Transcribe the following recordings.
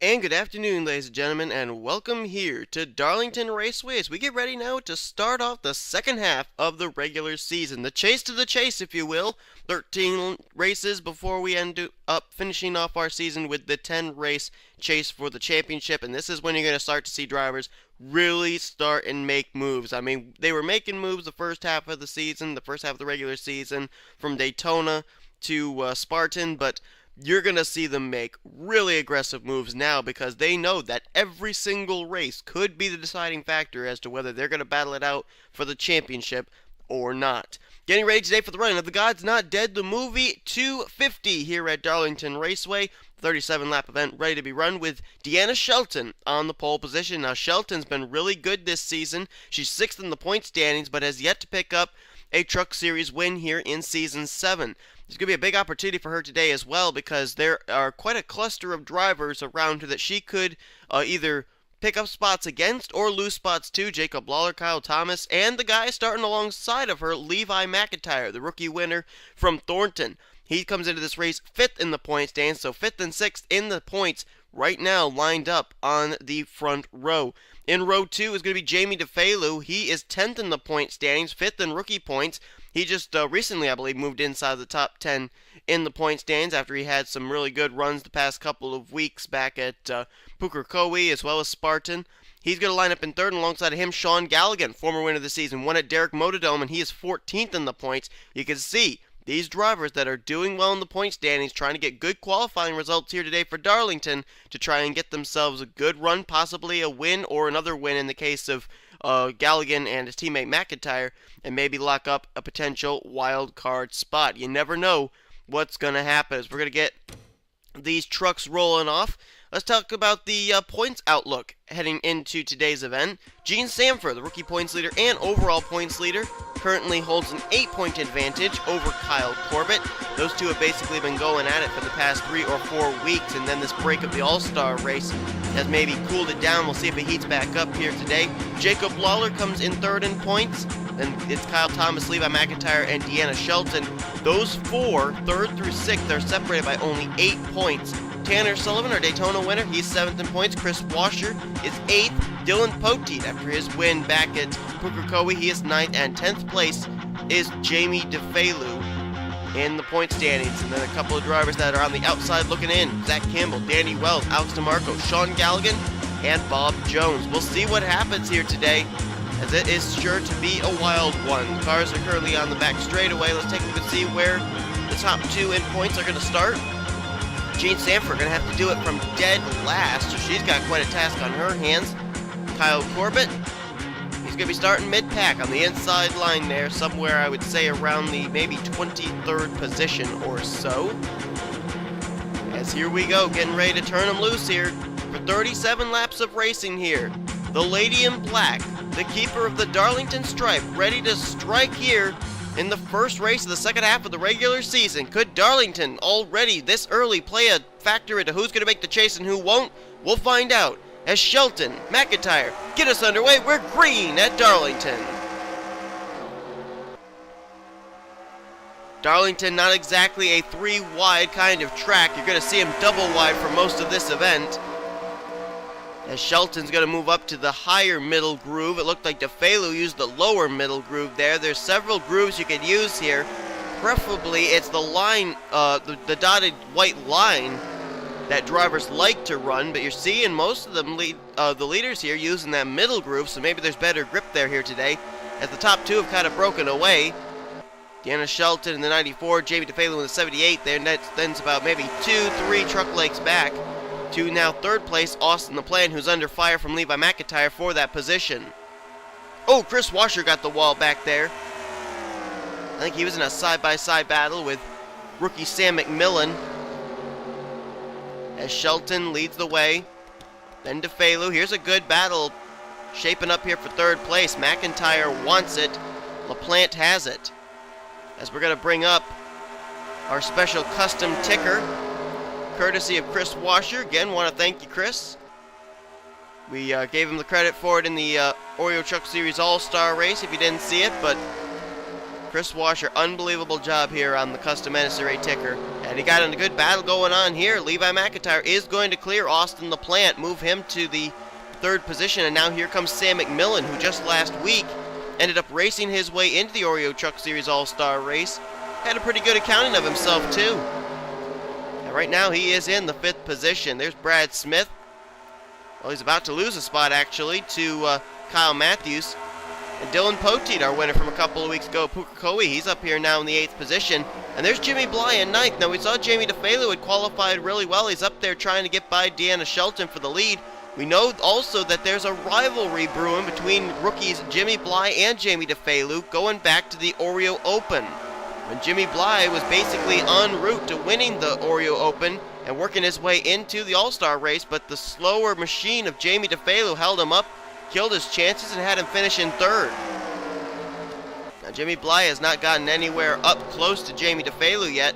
And good afternoon, ladies and gentlemen, and welcome here to Darlington Raceway as we get ready now to start off the second half of the regular season. The chase to the chase, if you will. 13 races before we end up finishing off our season with the 10-race chase for the championship, and this is when you're going to start to see drivers really start and make moves. I mean, they were making moves the first half of the season, the first half of the regular season, from Daytona to Spartan, but you're going to see them make really aggressive moves now because they know that every single race could be the deciding factor as to whether they're going to battle it out for the championship or not. Getting ready today for the run of The God's Not Dead, the movie 250 here at Darlington Raceway. 37-lap event ready to be run with Deanna Shelton on the pole position. Now, Shelton's been really good this season. She's 6th in the point standings, but has yet to pick up a Truck Series win here in Season 7. There's going to be a big opportunity for her today as well because there are quite a cluster of drivers around her that she could either pick up spots against or lose spots to. Jacob Lawler, Kyle Thomas, and the guy starting alongside of her, Levi McIntyre, the rookie winner from Thornton. He comes into this race 5th in the point stands, so 5th and 6th in the points right now lined up on the front row. In row 2 is going to be Jamie DeFalu. He is 10th in the point standings, 5th in rookie points. He just recently, I believe, moved inside the top 10 in the point stands after he had some really good runs the past couple of weeks back at Pukekohe as well as Spartan. He's going to line up in 3rd, and alongside of him, Sean Galligan, former winner of the season, won at Derek Motodome, and he is 14th in the points. You can see these drivers that are doing well in the point standings, trying to get good qualifying results here today for Darlington to try and get themselves a good run, possibly a win or another win in the case of Galligan and his teammate McIntyre, and maybe lock up a potential wild card spot. You never know what's going to happen. As we're going to get these trucks rolling off, let's talk about the points outlook heading into today's event. Gene Sanford, the rookie points leader and overall points leader, currently holds an 8-point advantage over Kyle Corbett. Those two have basically been going at it for the past 3 or 4 weeks, and then this break of the All-Star race has maybe cooled it down. We'll see if it heats back up here today. Jacob Lawler comes in 3rd in points, and it's Kyle Thomas, Levi McIntyre, and Deanna Shelton. Those 4, 3rd through 6th, are separated by only 8 points. Tanner Sullivan, our Daytona winner, he's 7th in points. Chris Washer is 8th. Dylan Poteet, after his win back at Pukekohe, he is 9th. And 10th place is Jamie DeFalu in the point standings. And then a couple of drivers that are on the outside looking in. Zach Campbell, Danny Wells, Alex DeMarco, Sean Galligan, and Bob Jones. We'll see what happens here today, as it is sure to be a wild one. Cars are currently on the back straightaway. Let's take a look and see where the top 2 in points are going to start. Gene Sanford going to have to do it from dead last, so she's got quite a task on her hands. Kyle Corbett, he's going to be starting mid-pack on the inside line there, somewhere I would say around the maybe 23rd position or so. As here we go, getting ready to turn them loose here for 37 laps of racing here. The lady in black, the keeper of the Darlington stripe, ready to strike here in the first race of the second half of the regular season. Could Darlington already this early play a factor into who's going to make the chase and who won't? We'll find out as Shelton, McIntyre, get us underway. We're green at Darlington. Darlington, not exactly a 3-wide kind of track. You're going to see him double wide for most of this event, as Shelton's going to move up to the higher middle groove. It looked like DeFalu used the lower middle groove there. There's several grooves you could use here. Preferably, it's the line, the dotted white line that drivers like to run, but you're seeing most of them, the leaders here, using that middle groove, so maybe there's better grip there here today, as the top 2 have kind of broken away. Deanna Shelton in the 94, Jamie DeFalu in the 78, then's about maybe 2-3 truck lengths back to now 3rd place, Austin the Plan, who's under fire from Levi McIntyre for that position. Oh, Chris Washer got the wall back there. I think he was in a side-by-side battle with rookie Sam McMillan, as Shelton leads the way. Then DeFalu. Here's a good battle shaping up here for 3rd place. McIntyre wants it. LaPlante has it. As we're going to bring up our special custom ticker, courtesy of Chris Washer. Again, want to thank you, Chris. We gave him the credit for it in the Oreo Truck Series All-Star race, if you didn't see it, but Chris Washer, unbelievable job here on the custom NNSCRA ticker, And he got in a good battle going on here. Levi McIntyre is going to clear Austin LaPlante, move him to the 3rd position, and now here comes Sam McMillan, who just last week ended up racing his way into the Oreo Truck Series All-Star race. Had a pretty good accounting of himself, too. And right now he is in the 5th position. There's Brad Smith. Well, he's about to lose a spot, actually, to Kyle Matthews. And Dylan Poteet, our winner from a couple of weeks ago, Pukekohe, he's up here now in the 8th position. And there's Jimmy Bly in 9th. Now, we saw Jamie DeFelu had qualified really well. He's up there trying to get by Deanna Shelton for the lead. We know also that there's a rivalry brewing between rookies Jimmy Bly and Jamie DeFelu going back to the Oreo Open. When Jimmy Bly was basically en route to winning the Oreo Open and working his way into the All-Star race, but the slower machine of Jamie DeFelu held him up, killed his chances, and had him finish in 3rd. Now, Jimmy Bly has not gotten anywhere up close to Jamie DeFelu yet,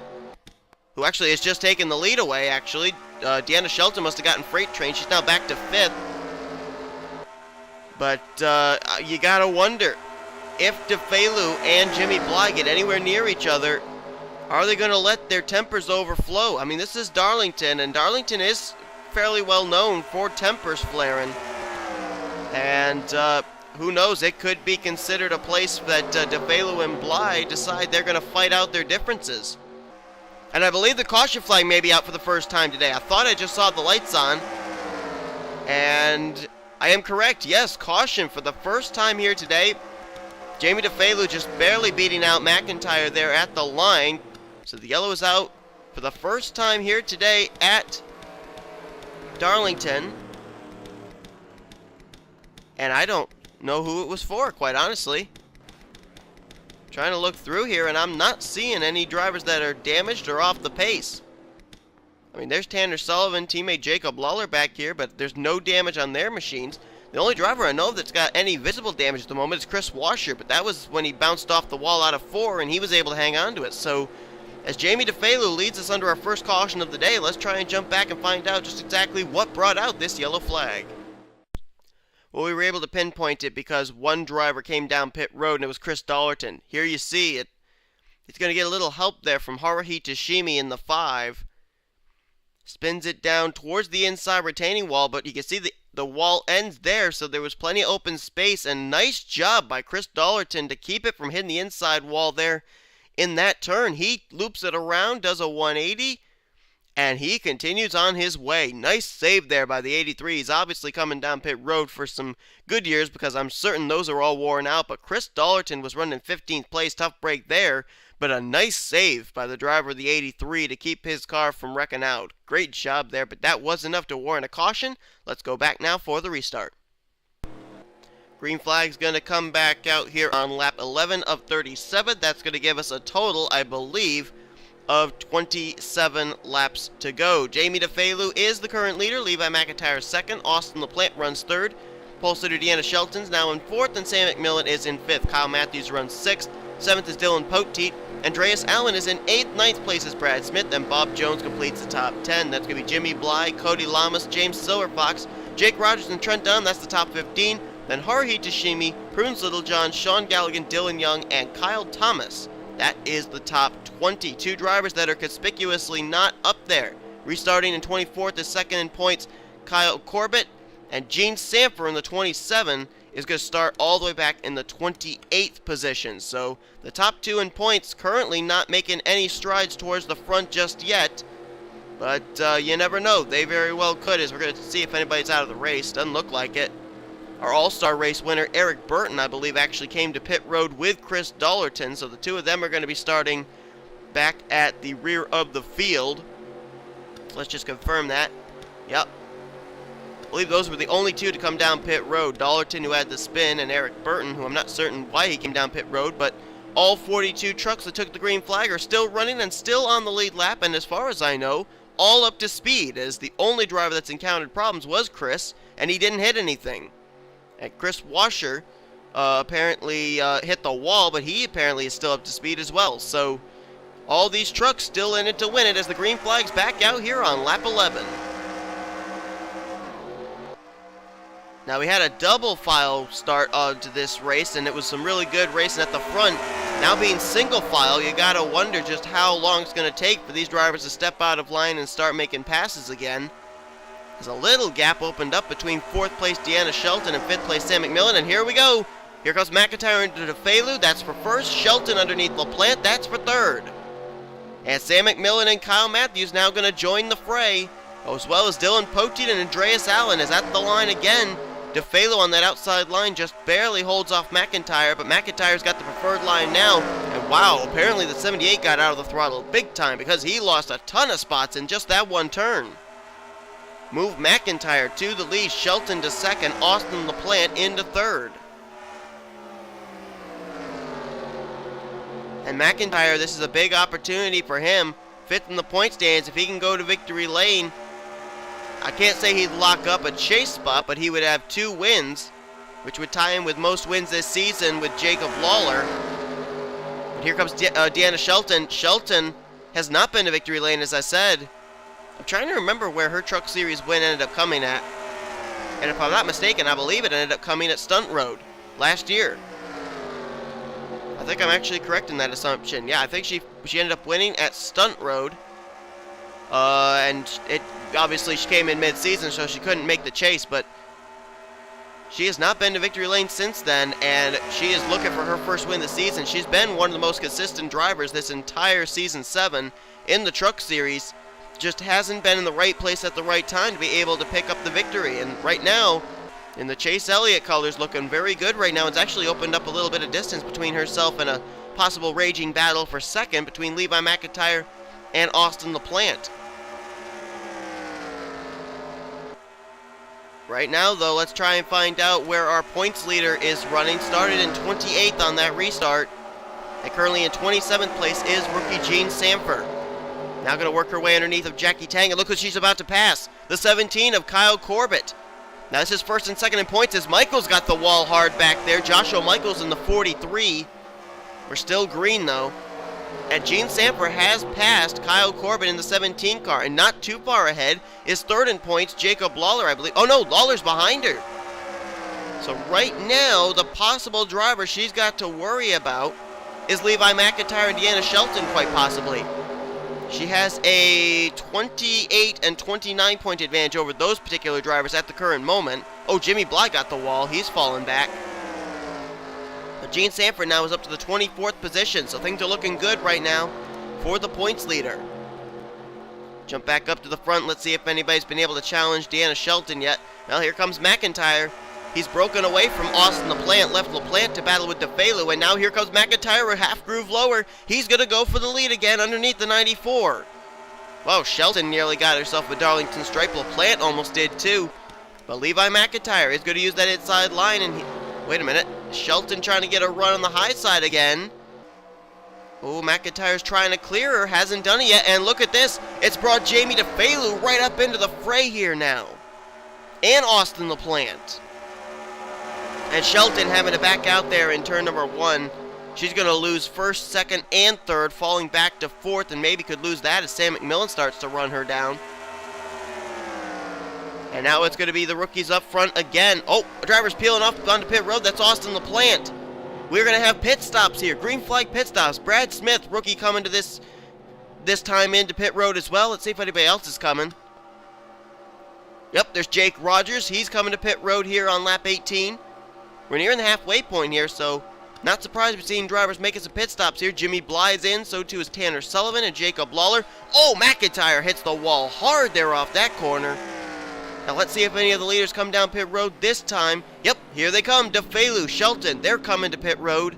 who actually has just taken the lead away, actually. Deanna Shelton must have gotten freight train. She's now back to 5th. But you gotta wonder, if DeFelu and Jimmy Bly get anywhere near each other, are they going to let their tempers overflow? I mean, this is Darlington, and Darlington is fairly well known for tempers flaring. And who knows, it could be considered a place that DeFelu and Bly decide they're going to fight out their differences. And I believe the caution flag may be out for the first time today. I thought I just saw the lights on. And I am correct. Yes, caution for the first time here today. Jamie DeFelu just barely beating out McIntyre there at the line. So the yellow is out for the first time here today at Darlington. And I don't know who it was for, quite honestly. Trying to look through here, and I'm not seeing any drivers that are damaged or off the pace. I mean, there's Tanner Sullivan, teammate Jacob Lawler back here, but there's no damage on their machines. The only driver I know of that's got any visible damage at the moment is Chris Washer, but that was when he bounced off the wall out of 4, and he was able to hang on to it. So, as Jamie DeFelu leads us under our first caution of the day, let's try and jump back and find out just exactly what brought out this yellow flag. Well, we were able to pinpoint it because one driver came down pit road, and it was Chris Darlington. Here you see it. He's going to get a little help there from Haruhi Tashimi in the 5. Spins it down towards the inside retaining wall, but you can see the wall ends there, so there was plenty of open space, and nice job by Chris Darlington to keep it from hitting the inside wall there in that turn. He loops it around, does a 180, and he continues on his way. Nice save there by the 83. He's obviously coming down pit road for some good years because I'm certain those are all worn out. But Chris Darlington was running 15th place. Tough break there. But a nice save by the driver of the 83 to keep his car from wrecking out. Great job there, but that was enough to warrant a caution. Let's go back now for the restart. Green flag's going to come back out here on lap 11 of 37. That's going to give us a total, I believe, of 27 laps to go. Jamie DeFelu is the current leader. Levi McIntyre second. Austin LaPlante runs third. Pole sitter Deanna Shelton's now in fourth, and Sam McMillan is in fifth. Kyle Matthews runs sixth. Seventh is Dylan Poteet. Andreas Allen is in eighth. Ninth place is Brad Smith, and Bob Jones completes the top 10. That's going to be Jimmy Bly, Cody Lamas, James Silverfox, Jake Rogers, and Trent Dunn. That's the top 15. Then Haruhi Tashimi, Prunes Littlejohn, Sean Galligan, Dylan Young, and Kyle Thomas. That is the top 20. Two drivers that are conspicuously not up there. Restarting in 24th is second in points, Kyle Corbett, and Gene Sanford in the 27 is going to start all the way back in the 28th position. So the top two in points currently not making any strides towards the front just yet. But you never know. They very well could, as we're going to see if anybody's out of the race. Doesn't look like it. Our All-Star race winner, Eric Burton, I believe, actually came to pit road with Chris Darlington. So the two of them are going to be starting back at the rear of the field. Let's just confirm that. Yep. I believe those were the only two to come down pit road. Darlington, who had the spin, and Eric Burton, who I'm not certain why he came down pit road, but all 42 trucks that took the green flag are still running and still on the lead lap, and as far as I know, all up to speed, as the only driver that's encountered problems was Chris, and he didn't hit anything. And Chris Washer apparently hit the wall, but he apparently is still up to speed as well. So all these trucks still in it to win it as the green flag's back out here on lap 11. Now we had a double file start to this race, and it was some really good racing at the front. Now being single file, you gotta wonder just how long it's gonna take for these drivers to step out of line and start making passes again. There's a little gap opened up between 4th place Deanna Shelton and 5th place Sam McMillan, and here we go. Here comes McIntyre into DeFelu, that's for 1st. Shelton underneath LaPlante, that's for 3rd. And Sam McMillan and Kyle Matthews now gonna join the fray, as well as Dylan Poteet and Andreas Allen is at the line again. DeFelu on that outside line just barely holds off McIntyre, but McIntyre's got the preferred line now. And wow, apparently the 78 got out of the throttle big time because he lost a ton of spots in just that one turn. Move McIntyre to the lead, Shelton to 2nd, Austin LaPlante into 3rd. And McIntyre, this is a big opportunity for him. 5th in the point stands, if he can go to victory lane. I can't say he'd lock up a chase spot, but he would have 2 wins, which would tie him with most wins this season with Jacob Lawler. But here comes Deanna Shelton. Shelton has not been to victory lane, as I said. I'm trying to remember where her Truck Series win ended up coming at. And if I'm not mistaken, I believe it ended up coming at Stunt Road last year. I think I'm actually correct in that assumption. Yeah, I think she ended up winning at Stunt Road. And it obviously she came in mid-season, so she couldn't make the chase, but she has not been to victory lane since then, and she is looking for her first win of the season. She's been one of the most consistent drivers this entire Season 7 in the Truck Series. Just hasn't been in the right place at the right time to be able to pick up the victory, and right now, in the Chase Elliott colors, looking very good right now. It's actually opened up a little bit of distance between herself and a possible raging battle for 2nd between Levi McIntyre and Austin LaPlante. Right now, though, let's try and find out where our points leader is running. Started in 28th on that restart. And currently in 27th place is rookie Jean Sanford. Now going to work her way underneath of Jackie Tang. And look who she's about to pass. The 17 of Kyle Corbett. Now this is 1st and 2nd in points as Michaels got the wall hard back there. Joshua Michaels in the 43. We're still green, though. And Jean Sanford has passed Kyle Corbett in the 17 car, and not too far ahead is 3rd in points, Jacob Lawler, I believe. Oh no, Lawler's behind her. So right now, the possible driver she's got to worry about is Levi McIntyre and Deanna Shelton, quite possibly. She has a 28 and 29 point advantage over those particular drivers at the current moment. Oh, Jimmy Bly got the wall. He's fallen back. But Jean Sanford now is up to the 24th position, so things are looking good right now for the points leader. Jump back up to the front. Let's see if anybody's been able to challenge Deanna Shelton yet. Well, here comes McIntyre. He's broken away from Austin LaPlante, left LaPlante to battle with DeFelu, and now here comes McIntyre, a half groove lower. He's going to go for the lead again underneath the 94. Whoa, Shelton nearly got herself a Darlington stripe. LaPlante almost did too. But Levi McIntyre is going to use that inside line, and wait a minute. Shelton trying to get a run on the high side again. Oh, McIntyre's trying to clear her, hasn't done it yet, and look at this. It's brought Jamie DeFelu right up into the fray here now. And Austin LaPlante. And Shelton having to back out there in turn number 1. She's going to lose 1st, 2nd, and 3rd, falling back to 4th, and maybe could lose that as Sam McMillan starts to run her down. And now it's going to be the rookies up front again. Oh, a driver's peeling off onto pit road. That's Austin LaPlante. We're going to have pit stops here. Green flag pit stops. Brad Smith, rookie, coming to this time into pit road as well. Let's see if anybody else is coming. Yep, there's Jake Rogers. He's coming to pit road here on lap 18. We're nearing the halfway point here, so not surprised we're seeing drivers making some pit stops here. Jimmy Bly's in, so too is Tanner Sullivan and Jacob Lawler. Oh, McIntyre hits the wall hard there off that corner. Now let's see if any of the leaders come down pit road this time. Yep, here they come. DeFelu, Shelton, they're coming to pit road.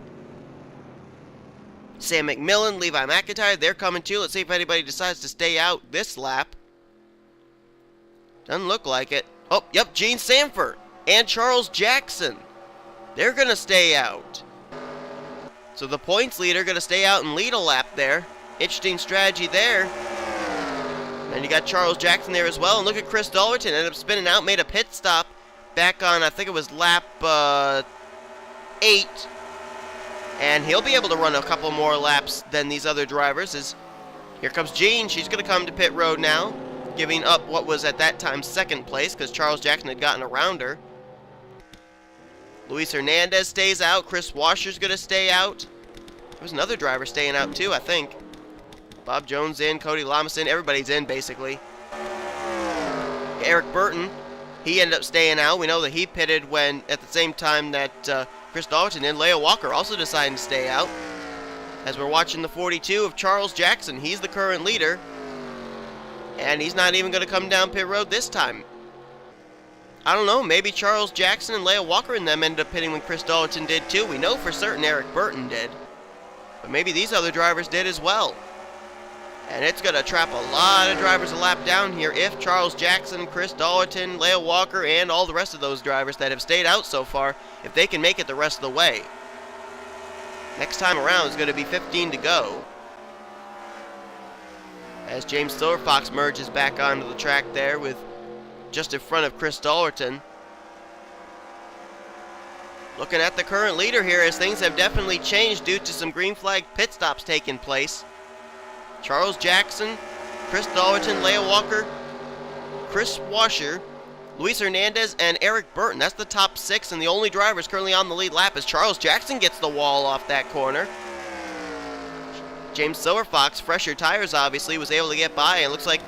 Sam McMillan, Levi McIntyre, they're coming too. Let's see if anybody decides to stay out this lap. Doesn't look like it. Oh, yep, Jean Sanford and Charles Jackson. They're going to stay out. So the points leader going to stay out and lead a lap there. Interesting strategy there. And you got Charles Jackson there as well. And look at Chris Dallerton. Ended up spinning out, made a pit stop back on, I think it was lap 8. And he'll be able to run a couple more laps than these other drivers. As here comes Jean. She's going to come to pit road now, giving up what was at that time 2nd place because Charles Jackson had gotten around her. Luis Hernandez stays out. Chris Washer's going to stay out. was another driver staying out too, I think. Bob Jones in, Cody Lamas in, everybody's in basically. Eric Burton, he ended up staying out. We know that he pitted when at the same time that Chris Darlington and Leo Walker also decided to stay out. As we're watching the 42 of Charles Jackson, he's the current leader. And he's not even going to come down pit road this time. I don't know, maybe Charles Jackson and Leo Walker and them ended up pitting when Chris Darlington did too. We know for certain Eric Burton did. But maybe these other drivers did as well. And it's going to trap a lot of drivers a lap down here if Charles Jackson, Chris Darlington, Leo Walker, and all the rest of those drivers that have stayed out so far, if they can make it the rest of the way. Next time around is going to be 15 to go. As James Silverfox merges back onto the track there with just in front of Chris Darlington. Looking at the current leader here as things have definitely changed due to some green flag pit stops taking place. Charles Jackson, Chris Darlington, Leo Walker, Chris Washer, Luis Hernandez, and Eric Burton. That's the top 6, and the only drivers currently on the lead lap as Charles Jackson gets the wall off that corner. James Silverfox, fresher tires obviously, was able to get by, and looks like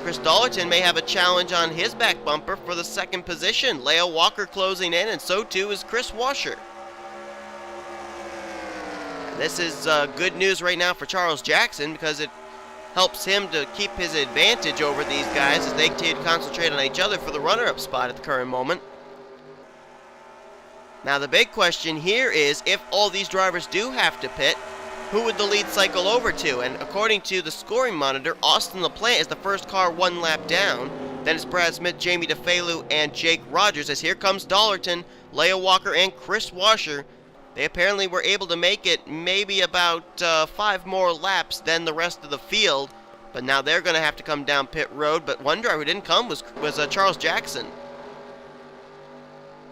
Chris Darlington may have a challenge on his back bumper for the second position. Leo Walker closing in, and so too is Chris Washer. And this is good news right now for Charles Jackson because it helps him to keep his advantage over these guys as they continue to concentrate on each other for the runner-up spot at the current moment. Now the big question here is, if all these drivers do have to pit, who would the lead cycle over to? And according to the scoring monitor, Austin LaPlante is the first car one lap down. Then it's Brad Smith, Jamie DeFelu, and Jake Rogers. As here comes Darlington, Leo Walker, and Chris Washer. They apparently were able to make it maybe about 5 more laps than the rest of the field. But now they're going to have to come down pit road. But one driver who didn't come was Charles Jackson.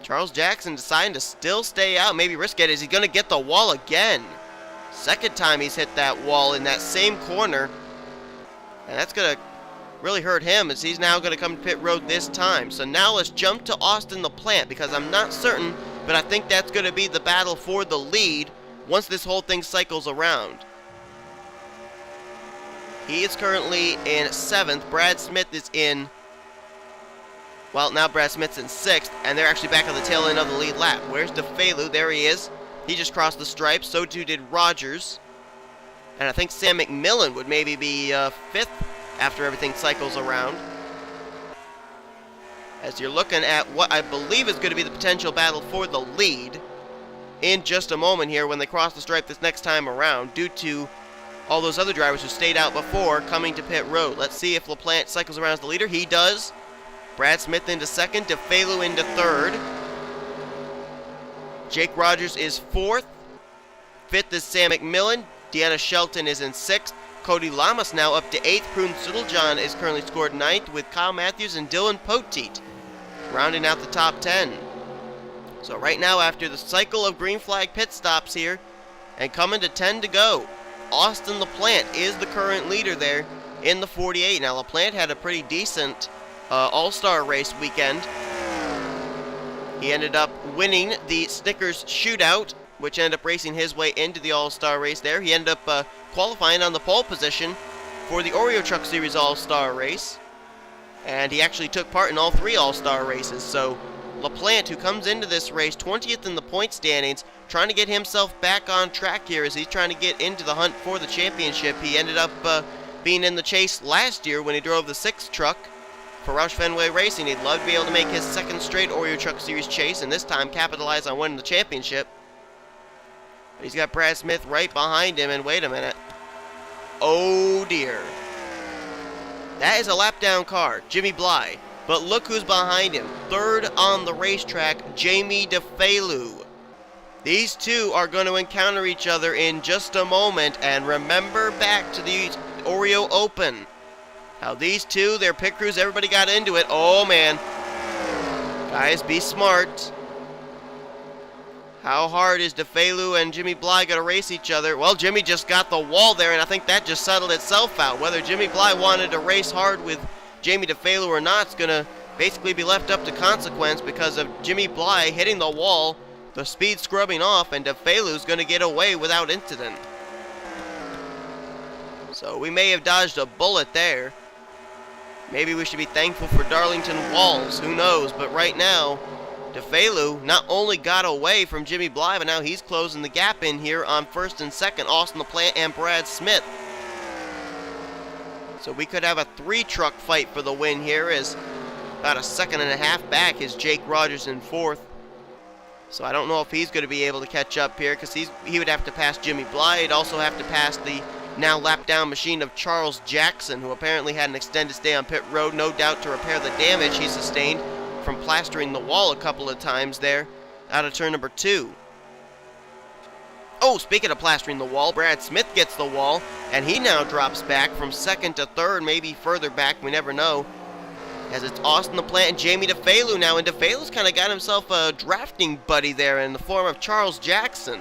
Charles Jackson deciding to still stay out, maybe risk it. Is he going to get the wall again? Second time he's hit that wall in that same corner. And that's going to really hurt him as he's now going to come to pit road this time. So now let's jump to Austin LaPlante because I'm not certain, but I think that's going to be the battle for the lead once this whole thing cycles around. He is currently in 7th. Brad Smith is in, well, now Brad Smith's in 6th, and they're actually back on the tail end of the lead lap. Where's DeFelu? There he is. He just crossed the stripes. So too did Rogers. And I think Sam McMillan would maybe be 5th after everything cycles around. As you're looking at what I believe is going to be the potential battle for the lead in just a moment here when they cross the stripe this next time around due to all those other drivers who stayed out before coming to pit road. Let's see if LaPlante cycles around as the leader. He does. Brad Smith into 2nd, DeFelu into 3rd. Jake Rogers is 4th. 5th is Sam McMillan. Deanna Shelton is in 6th. Cody Lamas now up to 8th. Prune Sittlejohn is currently scored 9th with Kyle Matthews and Dylan Poteet rounding out the top 10. So right now, after the cycle of green flag pit stops here and coming to 10 to go, Austin LaPlante is the current leader there in the 48. Now LaPlante had a pretty decent all-star race weekend. He ended up winning the Snickers shootout, which ended up racing his way into the all-star race there. He ended up qualifying on the pole position for the Oreo Truck Series all-star race. And he actually took part in all 3 all-star races. So LaPlante, who comes into this race 20th in the point standings, trying to get himself back on track here as he's trying to get into the hunt for the championship. He ended up being in the chase last year when he drove the 6th truck for Roush Fenway Racing. He'd love to be able to make his 2nd straight Oreo Truck Series chase and this time capitalize on winning the championship. But he's got Brad Smith right behind him, and wait a minute. Oh dear. That is a lap down car, Jimmy Bly. But look who's behind him. 3rd on the racetrack, Jamie DeFelu. These two are going to encounter each other in just a moment. And remember back to the Oreo Open. How these two, their pit crews, everybody got into it. Oh man. Guys, be smart. How hard is DeFelu and Jimmy Bly going to race each other? Well, Jimmy just got the wall there, and I think that just settled itself out. Whether Jimmy Bly wanted to race hard with Jamie DeFelu or not is going to basically be left up to consequence because of Jimmy Bly hitting the wall, the speed scrubbing off, and DeFelu's going to get away without incident. So we may have dodged a bullet there. Maybe we should be thankful for Darlington walls. Who knows? But right now, DeFelu not only got away from Jimmy Bly, but now he's closing the gap in here on first and second. Austin LaPlante and Brad Smith. So we could have a 3-truck fight for the win here. Is about a second and a half back is Jake Rogers in fourth. So I don't know if he's going to be able to catch up here, because he would have to pass Jimmy Bly. He'd also have to pass the now lap down machine of Charles Jackson, who apparently had an extended stay on pit road, no doubt to repair the damage he sustained from plastering the wall a couple of times there out of turn number 2. Oh, speaking of plastering the wall, Brad Smith gets the wall, and he now drops back from second to third, maybe further back, we never know, as it's Austin LaPlante and Jamie DeFelu now, and DeFelu's kind of got himself a drafting buddy there in the form of Charles Jackson.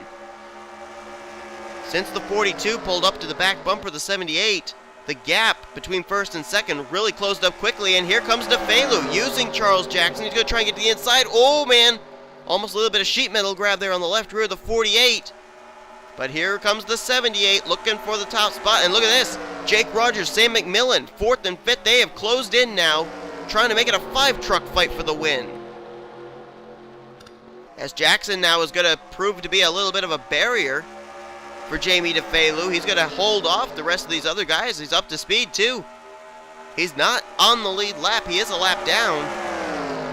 Since the 42 pulled up to the back bumper of the 78, the gap between first and second really closed up quickly, and here comes DeFelu using Charles Jackson. He's going to try and get to the inside. Oh, man. Almost a little bit of sheet metal grab there on the left rear of the 48. But here comes the 78 looking for the top spot. And look at this. Jake Rogers, Sam McMillan, fourth and fifth. They have closed in now, trying to make it a 5-truck fight for the win. As Jackson now is going to prove to be a little bit of a barrier for Jamie DeFelu. He's going to hold off the rest of these other guys. He's up to speed too. He's not on the lead lap. He is a lap down.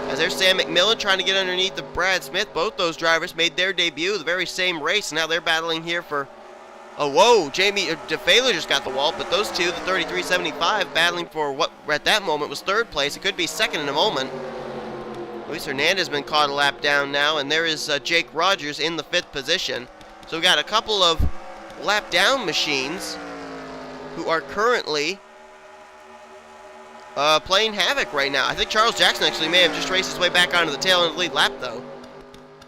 As there's Sam McMillan trying to get underneath the Brad Smith. Both those drivers made their debut the very same race. Now they're battling here for... Oh, whoa. Jamie DeFelu just got the wall. But those two, the 33-75, battling for what at that moment was third place. It could be second in a moment. Luis Hernandez has been caught a lap down now. And there is Jake Rogers in the 5th position. So we've got a couple of lap down machines who are currently playing havoc right now. I think Charles Jackson actually may have just raced his way back onto the tail end of the lead lap, though.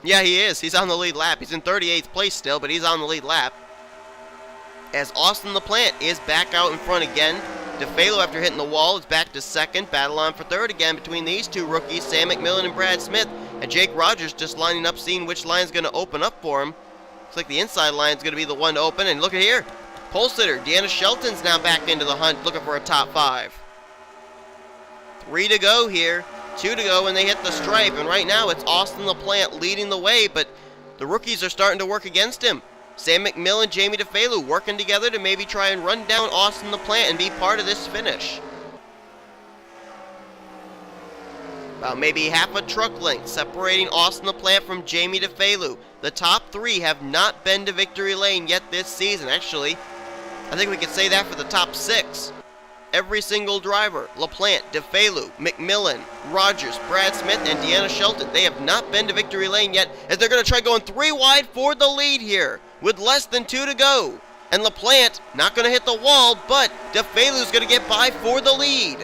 Yeah, he is. He's on the lead lap. He's in 38th place still, but he's on the lead lap. As Austin LaPlante is back out in front again. DeFelu, after hitting the wall, is back to second. Battle on for third again between these two rookies, Sam McMillan and Brad Smith. And Jake Rogers just lining up, seeing which line's going to open up for him. Looks like the inside line's going to be the one to open. And look at here. Pole sitter, Deanna Shelton's now back into the hunt, looking for a top 5. 3 to go here. 2 to go when they hit the stripe. And right now it's Austin LaPlante leading the way, but the rookies are starting to work against him. Sam McMillan, Jamie DeFelu working together to maybe try and run down Austin LaPlante and be part of this finish. About maybe half a truck length separating Austin LaPlante from Jamie DeFelu. The top 3 have not been to victory lane yet this season. Actually, I think we could say that for the top 6. Every single driver, LaPlante, DeFelu, McMillan, Rogers, Brad Smith, and Deanna Shelton, they have not been to victory lane yet, as they're going to try going 3 wide for the lead here with less than 2 to go. And LaPlante not going to hit the wall, but DeFelu's going to get by for the lead.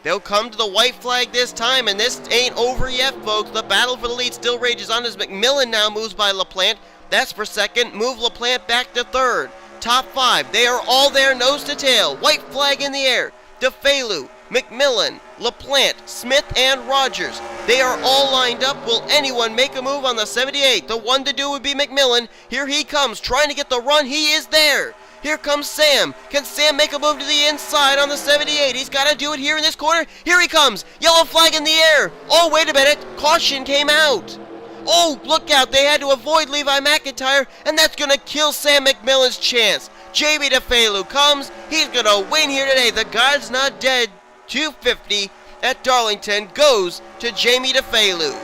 They'll come to the white flag this time, and this ain't over yet, folks. The battle for the lead still rages on as McMillan now moves by LaPlante. That's for second. Move LaPlante back to third. Top 5, they are all there nose to tail. White flag in the air. DeFelu, McMillan, LaPlante, Smith, and Rogers. They are all lined up. Will anyone make a move on the 78? The one to do would be McMillan. Here he comes, trying to get the run. He is there. Here comes Sam. Can Sam make a move to the inside on the 78? He's got to do it here in this corner. Here he comes. Yellow flag in the air. Oh, wait a minute. Caution came out. Oh, look out. They had to avoid Levi McIntyre, and that's going to kill Sam McMillan's chance. Jamie DeFelu comes. He's going to win here today. The God's Not Dead 250 at Darlington goes to Jamie DeFelu.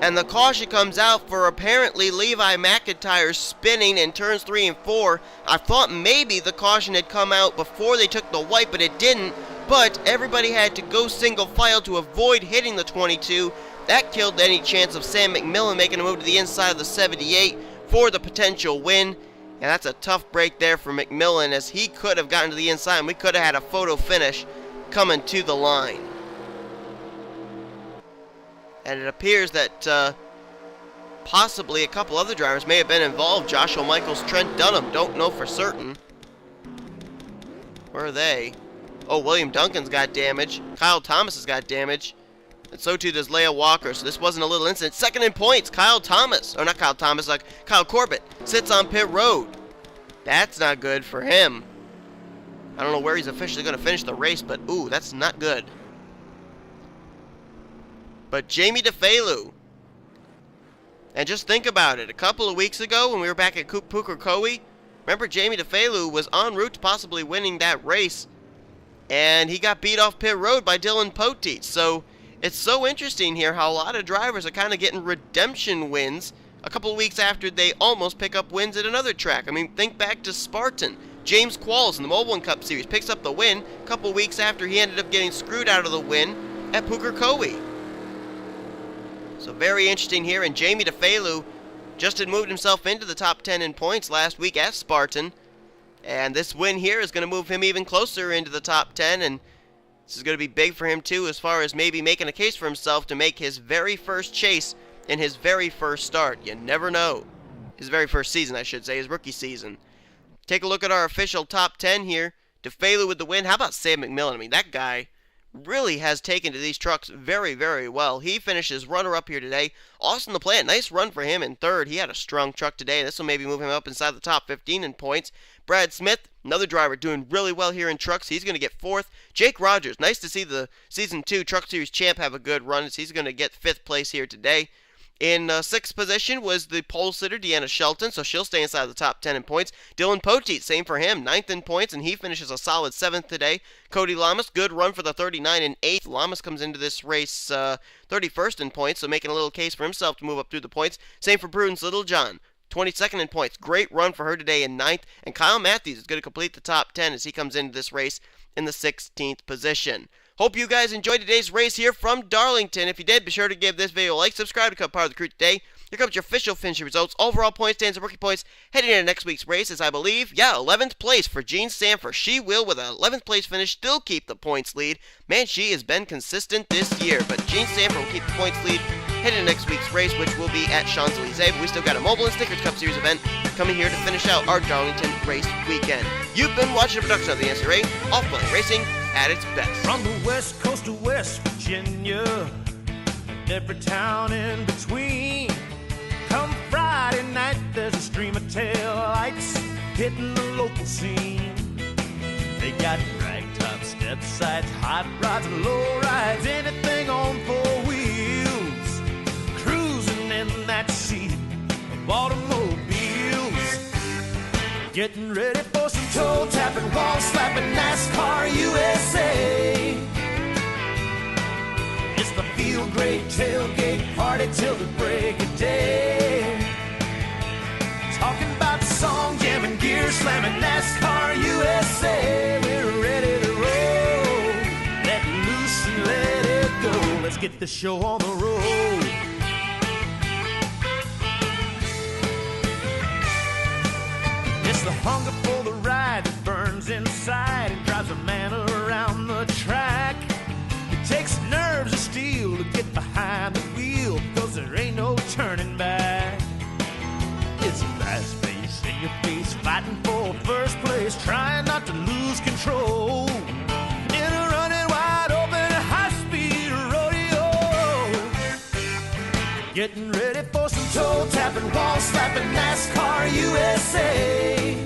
And the caution comes out for apparently Levi McIntyre spinning in turns 3 and 4. I thought maybe the caution had come out before they took the white, but it didn't. But everybody had to go single file to avoid hitting the 22. That killed any chance of Sam McMillan making a move to the inside of the 78 for the potential win. And that's a tough break there for McMillan, as he could have gotten to the inside and we could have had a photo finish coming to the line. And it appears that possibly a couple other drivers may have been involved. Joshua Michaels, Trent Dunham, don't know for certain. Where are they? Oh, William Duncan's got damage. Kyle Thomas has got damage. And so too does Leah Walker. So this wasn't a little incident. Second in points, Kyle Thomas. Or not Kyle Thomas, like Kyle Corbett. Sits on pit road. That's not good for him. I don't know where he's officially going to finish the race, but ooh, that's not good. But Jamie DeFelu. And just think about it. A couple of weeks ago when we were back at Pukekohe, remember Jamie DeFelu was en route to possibly winning that race. And he got beat off pit road by Dylan Poteet. So it's so interesting here how a lot of drivers are kind of getting redemption wins a couple of weeks after they almost pick up wins at another track. I mean, think back to Spartan. James Qualls in the Mobile One Cup Series picks up the win a couple of weeks after he ended up getting screwed out of the win at Pukekohe. So very interesting here, and Jamie DeFelu just had moved himself into the top 10 in points last week at Spartan. And this win here is going to move him even closer into the top 10, and this is going to be big for him too as far as maybe making a case for himself to make his very first chase in his very first start. You never know. His very first season, I should say, his rookie season. Take a look at our official top 10 here. DeFelu with the win. How about Sam McMillan? I mean, that guy really has taken to these trucks very, very well. He finishes runner-up here today. Austin the Plant, nice run for him in third. He had a strong truck today. This will maybe move him up inside the top 15 in points. Brad Smith, another driver doing really well here in trucks. He's going to get fourth. Jake Rogers, nice to see the Season 2 Truck Series champ have a good run. He's going to get fifth place here today. In sixth position was the pole sitter, Deanna Shelton, so she'll stay inside the top 10 in points. Dylan Poteet, same for him, ninth in points, and he finishes a solid seventh today. Cody Lamas, good run for the 39 and 8th. Lamas comes into this race 31st in points, so making a little case for himself to move up through the points. Same for Prudence Littlejohn, 22nd in points. Great run for her today in 9th. And Kyle Matthews is going to complete the top 10 as he comes into this race in the 16th position. Hope you guys enjoyed today's race here from Darlington. If you did, be sure to give this video a like, subscribe to become part of the crew today. Here comes your official finishing results, overall points, standings, and rookie points heading into next week's race, as I believe, 11th place for Jean Sanford. She will, with an 11th place finish, still keep the points lead. Man, she has been consistent this year, but Jean Sanford will keep the points lead heading into next week's race, which will be at Champs-Elysees. But we still got a Mobile and Stickers Cup Series event coming here to finish out our Darlington race weekend. You've been watching a production of the NNSCRA, off-road racing at its best. From the west coast to West Virginia, and every town in between. Come Friday night, there's a stream of tail lights hitting the local scene. They got ragtop step sides, hot rods and low rides, anything on four wheels, cruising in that seat of automobiles. Getting ready for some toe tapping, wall slapping, NASCAR USA. It's the field great tailgate party till the break of day. Talking about song jamming, gear slamming, NASCAR USA. We're ready to roll. Let loose and let it go. Let's get the show on the road. It's the hunger for the ride that burns inside and drives a man around the track. It takes nerves of steel to get behind the wheel, cause there ain't no turning back. It's fast pace, in your face, fighting for first place, trying not to lose control. In a running wide open high-speed rodeo. Getting ready for some toe tapping, wall slapping, NASCAR USA.